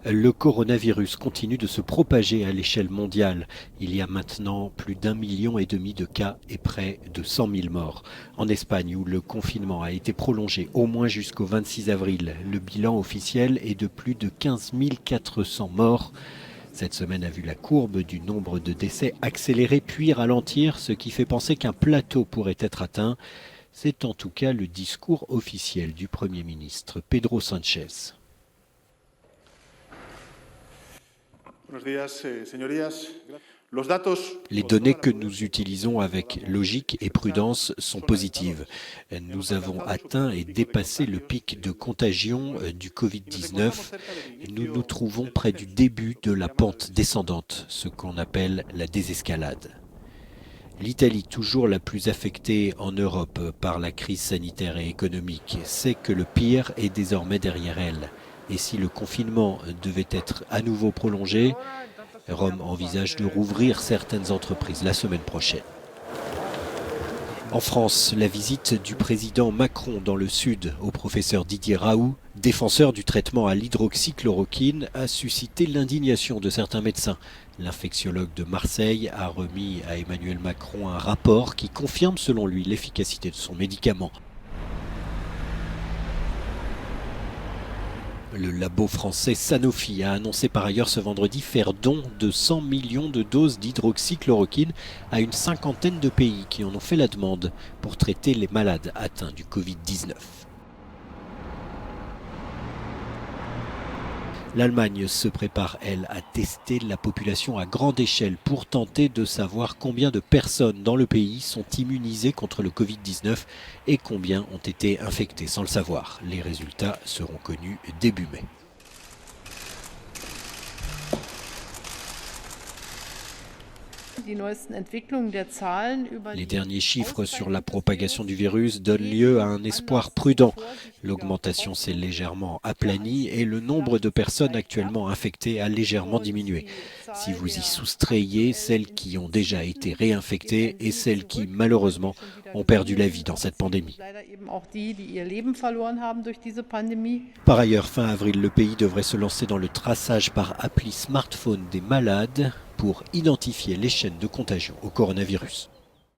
Le coronavirus continue de se propager à l'échelle mondiale. Il y a maintenant plus d'1,5 million de cas et près de 100 000 morts. En Espagne, où le confinement a été prolongé au moins jusqu'au 26 avril, le bilan officiel est de plus de 15 400 morts. Cette semaine a vu la courbe du nombre de décès accélérer puis ralentir, ce qui fait penser qu'un plateau pourrait être atteint. C'est en tout cas le discours officiel du Premier ministre Pedro Sánchez. Les données que nous utilisons avec logique et prudence sont positives. Nous avons atteint et dépassé le pic de contagion du Covid-19. Nous nous trouvons près du début de la pente descendante, ce qu'on appelle la désescalade. L'Italie, toujours la plus affectée en Europe par la crise sanitaire et économique, sait que le pire est désormais derrière elle. Et si le confinement devait être à nouveau prolongé, Rome envisage de rouvrir certaines entreprises la semaine prochaine. En France, la visite du président Macron dans le sud au professeur Didier Raoult, défenseur du traitement à l'hydroxychloroquine, a suscité l'indignation de certains médecins. L'infectiologue de Marseille a remis à Emmanuel Macron un rapport qui confirme selon lui l'efficacité de son médicament. Le labo français Sanofi a annoncé par ailleurs ce vendredi faire don de 100 millions de doses d'hydroxychloroquine à une cinquantaine de pays qui en ont fait la demande pour traiter les malades atteints du Covid-19. L'Allemagne se prépare, elle, à tester la population à grande échelle pour tenter de savoir combien de personnes dans le pays sont immunisées contre le Covid-19 et combien ont été infectées sans le savoir. Les résultats seront connus début mai. Les derniers chiffres sur la propagation du virus donnent lieu à un espoir prudent. L'augmentation s'est légèrement aplanie et le nombre de personnes actuellement infectées a légèrement diminué. Si vous y soustrayez celles qui ont déjà été réinfectées et celles qui, malheureusement, ont perdu la vie dans cette pandémie. Par ailleurs, fin avril, le pays devrait se lancer dans le traçage par appli smartphone des malades pour identifier les chaînes de contagion au coronavirus.